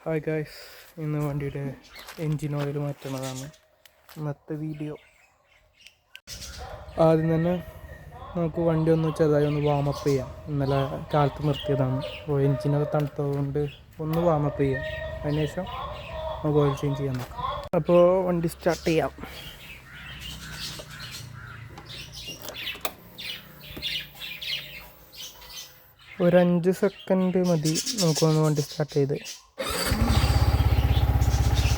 Hi guys, ഇന്ന് വണ്ടിയുടെ engine oil മാറ്റുന്നതാണ് ഇന്നത്തെ വീഡിയോ. ആദ്യം തന്നെ നമുക്ക് വണ്ടി ഒന്ന് ചെറുതായി ഒന്ന് വാമപ്പ് ചെയ്യാം. ഇന്നലെ കാലത്ത് നിർത്തിയതാണ്. അപ്പോൾ എൻജിനൊക്കെ തണുത്തതുകൊണ്ട് ഒന്ന് വാമപ്പ് ചെയ്യാം. അതിനുശേഷം നമുക്ക് ഓയിൽ ചേഞ്ച് ചെയ്യാൻ നോക്കാം. അപ്പോൾ വണ്ടി സ്റ്റാർട്ട് ചെയ്യാം. ഒരു 5 സെക്കൻഡ് മതി നമുക്കൊന്ന് വണ്ടി സ്റ്റാർട്ട് ചെയ്ത്.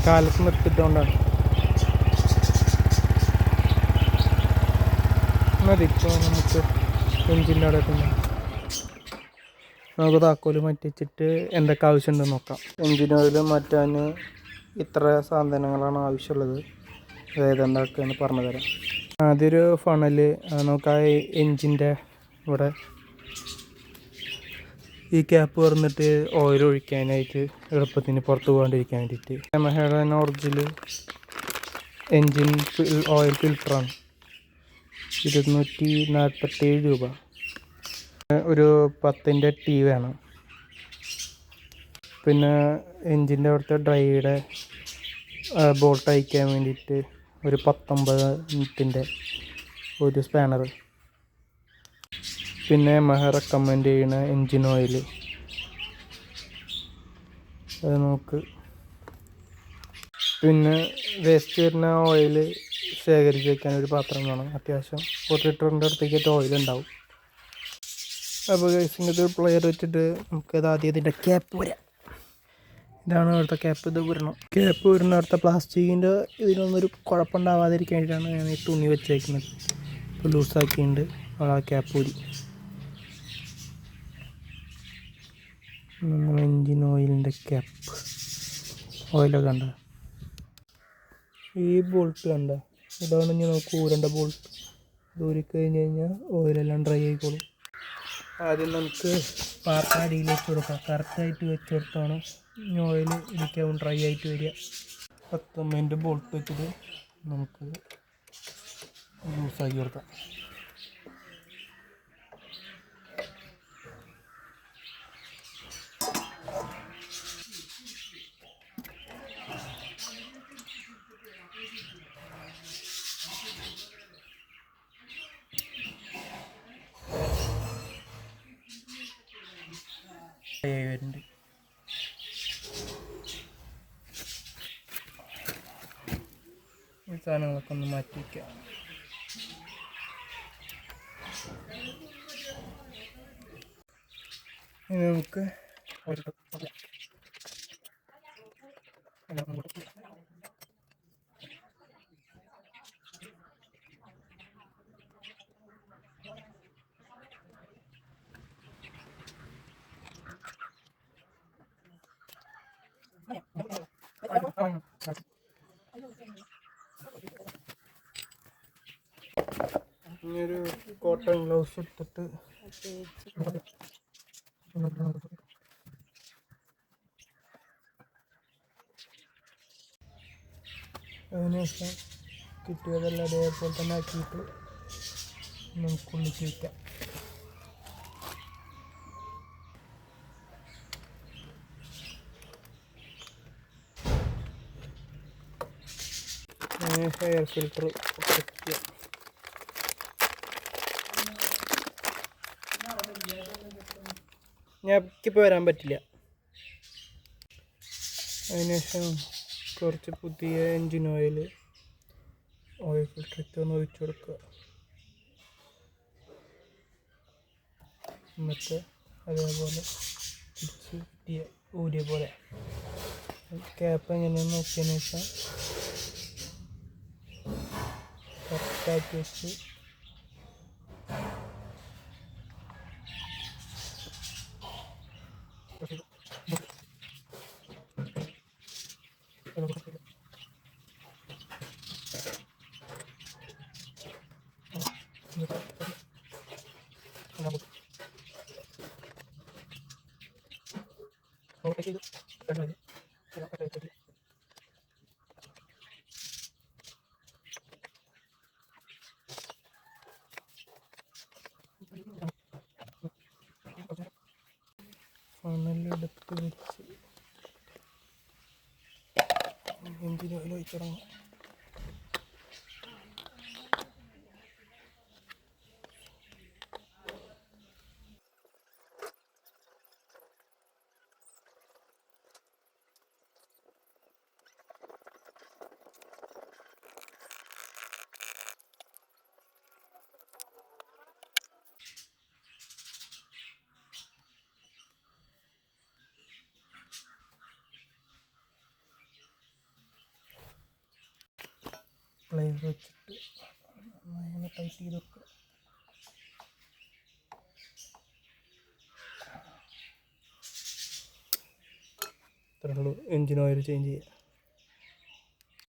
കാലത്ത് നിർത്തിയിട്ടുകൊണ്ടാണ് മതി. ഇപ്പോൾ നമുക്ക് എൻജിൻ്റെ അവിടെ തന്നെ നമുക്ക് താക്കോല് മാറ്റിച്ചിട്ട് എന്തൊക്കെ ആവശ്യമുണ്ടെന്ന് നോക്കാം. എൻജിൻ ഓയിൽ മാറ്റാൻ ഇത്ര സാധനങ്ങളാണ് ആവശ്യമുള്ളത്. അതായത് എന്തൊക്കെയെന്ന് പറഞ്ഞു തരാം. ആദ്യമൊരു ഫണൽ നമുക്ക് ആ എൻജിൻ്റെ ഇവിടെ ഈ ക്യാപ്പ് തുറന്നിട്ട് ഓയിൽ ഒഴിക്കാനായിട്ട് എളുപ്പത്തിന് പുറത്ത് പോകാണ്ടിരിക്കാൻ വേണ്ടിയിട്ട്. യമഹയുടെ ഒറിജിനൽ എൻജിൻ ഓയിൽ ഫിൽറ്ററാണ്. 247 രൂപ. ഒരു 10ൻ്റെ ടീ വേണം. പിന്നെ എൻജിൻ്റെ അവിടുത്തെ ഡ്രൈയുടെ ബോൾട്ട് അയക്കാൻ വേണ്ടിയിട്ട് ഒരു 19ൻ്റെ ഒരു സ്പാനർ. പിന്നെ യമഹ റെക്കമെൻഡ് ചെയ്യുന്ന എൻജിൻ ഓയിൽ അത് നോക്ക്. പിന്നെ വേസ്റ്റ് വരുന്ന ഓയിൽ ശേഖരിച്ച് വയ്ക്കാൻ ഒരു പാത്രം വേണം. അത്യാവശ്യം 1 ലിറ്ററിൻ്റെ അടുത്തേക്ക് ഓയിൽ ഉണ്ടാവും. അപ്പോൾ ഗൈസിൻ്റെ പ്ലെയർ വെച്ചിട്ട് നമുക്കത് ആദ്യം ഇതിൻ്റെ ക്യാപ്പ് വരാം. ഇതാണ് അവിടുത്തെ ക്യാപ്പ്. ഇത് വരണം. ക്യാപ്പ് വരുന്ന അവിടുത്തെ പ്ലാസ്റ്റിക്കിൻ്റെ ഇതിനൊന്നൊരു കുഴപ്പമുണ്ടാവാതിരിക്കാൻ വേണ്ടിയിട്ടാണ് ഞാൻ ഈ തുണി വെച്ചേക്കുന്നത്. ഇപ്പോൾ ലൂസാക്കിയിട്ടുണ്ട്. ആ ക്യാപ്പ് ഊരി നമ്മൾ എൻജിൻ ഓയിലിൻ്റെ ക്യാപ്പ് ഓയിലൊക്കെ കണ്ട ഈ ബോൾട്ട് കണ്ട, ഇതാണ് ഇനി നമുക്ക് ഊരേണ്ട ബോൾട്ട്. ഇത് ഊരിക്കഴിഞ്ഞ് കഴിഞ്ഞാൽ ഓയിലെല്ലാം ഡ്രൈ ആയിക്കോളും. ആദ്യം നമുക്ക് പാത്രം അടിയിൽ വെച്ച് കൊടുക്കാം. കറക്റ്റായിട്ട് വെച്ച് കൊടുത്താണ് ഇനി ഓയിൽ ഇരിക്കാവും ഡ്രൈ ആയിട്ട് വരിക. 19ൻ്റെ ബോൾട്ട് വെച്ചിട്ട് നമുക്ക് ലൂസാക്കി കൊടുക്കാം. വരുന്നുണ്ട്. ഈ സാധനങ്ങളൊക്കെ ഒന്ന് മാറ്റി വയ്ക്കാം. ഇനി നമുക്ക് ഇനിയൊരു കോട്ടൺ ഗ്ലൗസ് എടുത്തിട്ട് അതിനുശേഷം കിട്ടിയതെല്ലാം അതേപോലെ തന്നെ ആക്കിയിട്ട് നമുക്ക് ഉള്ളിച്ച് വയ്ക്കാം. അതിനുശേഷം എയർ ഫിൽറ്റർ ചെക്ക് ചെയ്യാം. ഞാനിപ്പോൾ വരാൻ പറ്റില്ല. അതിനുശേഷം കുറച്ച് പുതിയ എൻജിൻ ഓയിൽ ഫിൽറ്ററിലേക്ക് ഒന്ന് ഒഴിച്ചു കൊടുക്കുക. എന്നിട്ട് അതേപോലെ തിരിച്ച് ഊരിയ പോലെ ക്യാപ്പ് എങ്ങനെയാണെന്ന് നോക്കിയതിന് ശേഷം കറക്റ്റാക്കി വെച്ച് ഫണലെടുത്ത് വെച്ച് എഞ്ചിൻ ഓയിൽ ഒഴിച്ച് തുടങ്ങാം. പ്ലെയർ വെച്ചിട്ട് അങ്ങനെ ടൈറ്റ് ചെയ്ത് വെക്കുക. ഇത്രയുള്ളൂ എൻജിൻ ഓയിൽ ചേഞ്ച് ചെയ്യുക.